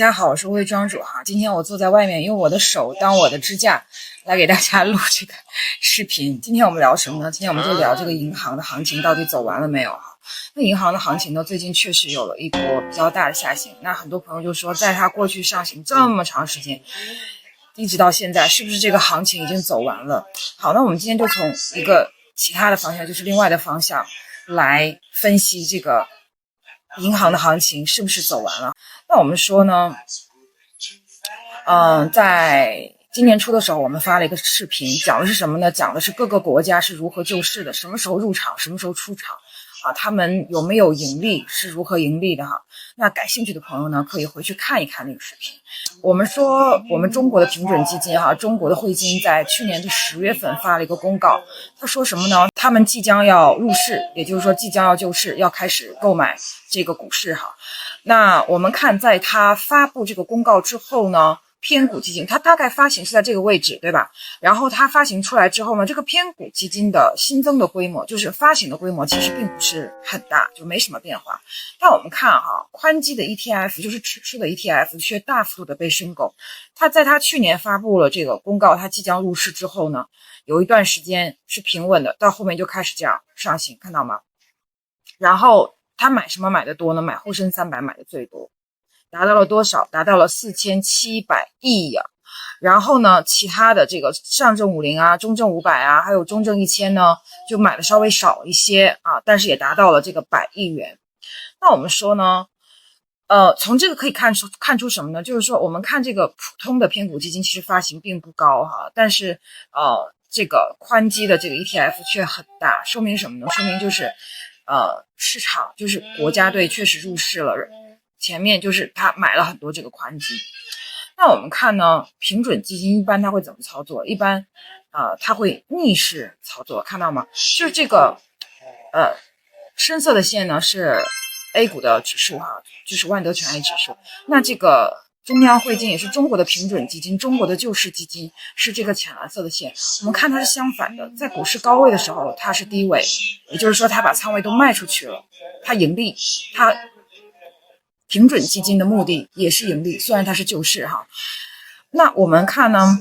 大家好，我是魏庄主哈。今天我坐在外面，用我的手当我的支架，来给大家录这个视频。今天我们聊什么呢？今天我们就聊这个银行的行情到底走完了没有哈？那银行的行情呢，最近确实有了一波比较大的下行。那很多朋友就说，在它过去上行这么长时间，一直到现在，是不是这个行情已经走完了？好，那我们今天就从一个其他的方向，就是另外的方向来分析这个银行的行情是不是走完了。那我们说呢，在今年初的时候，我们发了一个视频，讲的是什么呢？讲的是各个国家是如何救市的，什么时候入场，什么时候出场啊，他们有没有盈利，是如何盈利的哈。那感兴趣的朋友呢，可以回去看一看那个视频。我们说，我们中国的平准基金哈，中国的汇金在去年的10月份发了一个公告，他说什么呢？他们即将要入市，也就是说即将要救市，要开始购买这个股市哈。那我们看，在他发布这个公告之后呢，偏股基金它大概发行是在这个位置，对吧？然后它发行出来之后呢，这个偏股基金的新增的规模，就是发行的规模，其实并不是很大，就没什么变化。但我们看哈，宽基的 ETF 就是指数的 ETF 却大幅度的被申购。它在它去年发布了这个公告，它即将入市之后呢，有一段时间是平稳的，到后面就开始这样上行，看到吗？然后他买什么买的多呢？买沪深300买的最多，达到了多少？达到了4700亿呀。然后呢，其他的这个上证50啊、中证500啊，还有中证1000呢，就买的稍微少一些啊，但是也达到了这个100亿元。那我们说呢，从这个可以看出什么呢？就是说，我们看这个普通的偏股基金其实发行并不高哈，但是这个宽基的这个 ETF 却很大，说明什么呢？说明就是市场就是国家队确实入市了，前面就是他买了很多这个宽基。那我们看呢，平准基金一般它会怎么操作？一般它会逆势操作，看到吗？就是这个深色的线呢是 A 股的指数哈，就是万德全 A 指数。那这个中央汇金也是中国的平准基金，中国的救市基金是这个浅蓝色的线。我们看它是相反的，在股市高位的时候它是低位，也就是说它把仓位都卖出去了，它盈利，它平准基金的目的也是盈利，虽然它是救市哈。那我们看呢，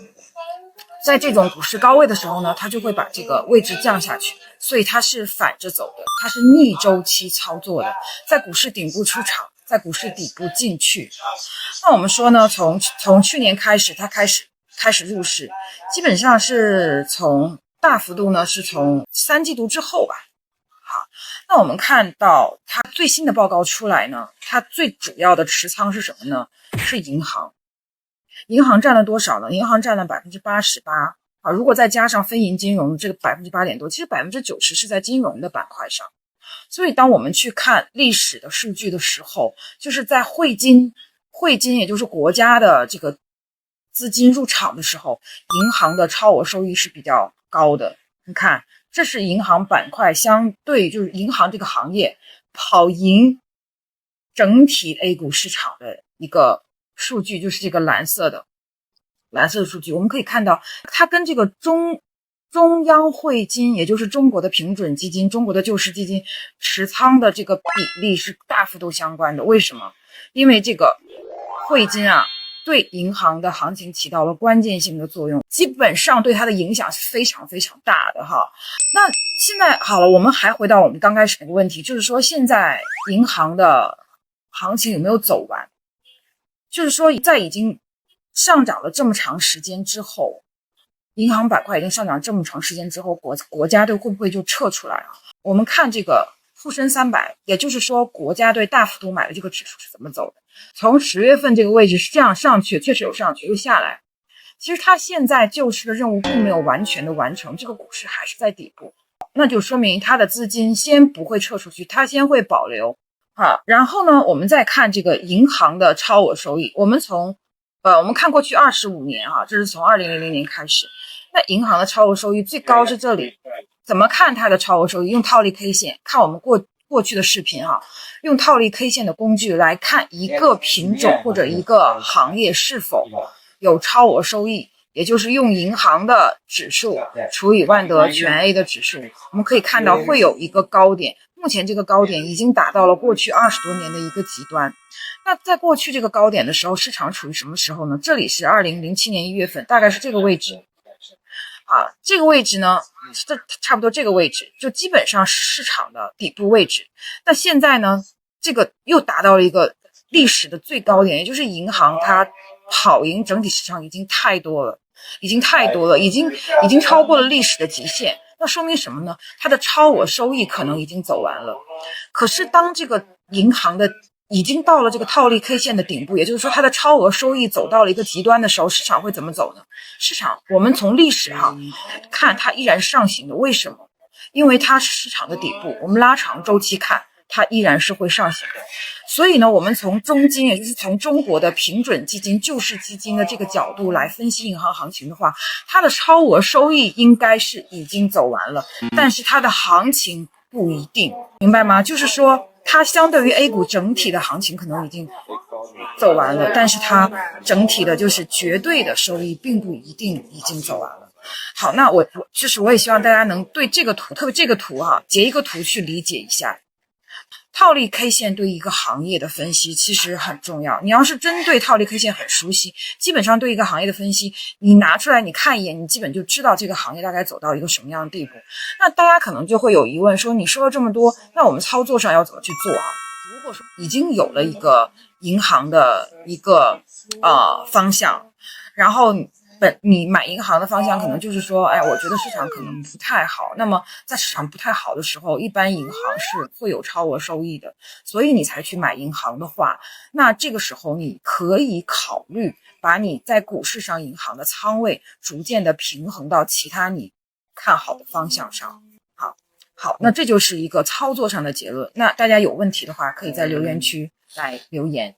在这种股市高位的时候呢，它就会把这个位置降下去，所以它是反着走的，它是逆周期操作的，在股市顶部出场，在股市底部进去。那我们说呢，从去年开始，它开始入市，基本上是从大幅度呢是从3季度之后吧。好，那我们看到它最新的报告出来呢，它最主要的持仓是什么呢？是银行。银行占了多少呢？银行占了 88% 啊，如果再加上非银金融这个 8% 点多，其实 90% 是在金融的板块上。所以当我们去看历史的数据的时候，就是在汇金也就是国家的这个资金入场的时候，银行的超额收益是比较高的。你看，这是银行板块相对就是银行这个行业跑赢整体 A 股市场的一个数据，就是这个蓝色的数据。我们可以看到它跟这个中央汇金，也就是中国的平准基金、中国的救市基金持仓的这个比例是大幅度相关的。为什么？因为这个汇金啊对银行的行情起到了关键性的作用，基本上对它的影响是非常非常大的哈。那现在好了，我们还回到我们刚开始那个问题，就是说现在银行的行情有没有走完？就是说在已经上涨了这么长时间之后，银行板块已经上涨这么长时间之后，国家队会不会就撤出来啊？我们看这个沪深300，也就是说国家队大幅度买的这个指数是怎么走的？从10月份这个位置是这样上去，确实有上去又下来。其实它现在救市的任务并没有完全的完成，这个股市还是在底部，那就说明它的资金先不会撤出去，它先会保留啊。然后呢，我们再看这个银行的超额收益，我们看过去25年啊，这是从2000年开始。那银行的超额收益最高是这里，怎么看它的超额收益？用套利 K 线，看我们过去的视频啊，用套利 K 线的工具来看一个品种或者一个行业是否有超额收益，也就是用银行的指数除以万德全 A 的指数，我们可以看到会有一个高点，目前这个高点已经达到了过去20多年的一个极端。那在过去这个高点的时候，市场处于什么时候呢？这里是2007年1月份，大概是这个位置。这个位置呢，这差不多这个位置就基本上是市场的底部位置。那现在呢，这个又达到了一个历史的最高点，也就是银行它跑赢整体市场已经太多了，已经超过了历史的极限。那说明什么呢？它的超额收益可能已经走完了。可是当这个银行的已经到了这个套利 K 线的顶部，也就是说它的超额收益走到了一个极端的时候，市场会怎么走呢？市场我们从历史看它依然上行的。为什么？因为它是市场的底部，我们拉长周期看它依然是会上行的。所以呢，我们从中金，也就是从中国的平准基金、救市基金的这个角度来分析银行行情的话，它的超额收益应该是已经走完了，但是它的行情不一定，明白吗？就是说它相对于 A 股整体的行情可能已经走完了，但是它整体的就是绝对的收益并不一定已经走完了。好，那我也希望大家能对这个图，特别这个图截一个图去理解一下。套利 K 线对一个行业的分析其实很重要，你要是针对套利 K 线很熟悉，基本上对一个行业的分析，你拿出来你看一眼，你基本就知道这个行业大概走到一个什么样的地步。那大家可能就会有疑问说，你说了这么多，那我们操作上要怎么去做如果说已经有了一个银行的一个方向，然后你买银行的方向可能就是说，我觉得市场可能不太好。那么在市场不太好的时候，一般银行是会有超额收益的，所以你才去买银行的话，那这个时候你可以考虑把你在股市上银行的仓位逐渐的平衡到其他你看好的方向上。好，那这就是一个操作上的结论。那大家有问题的话，可以在留言区来留言。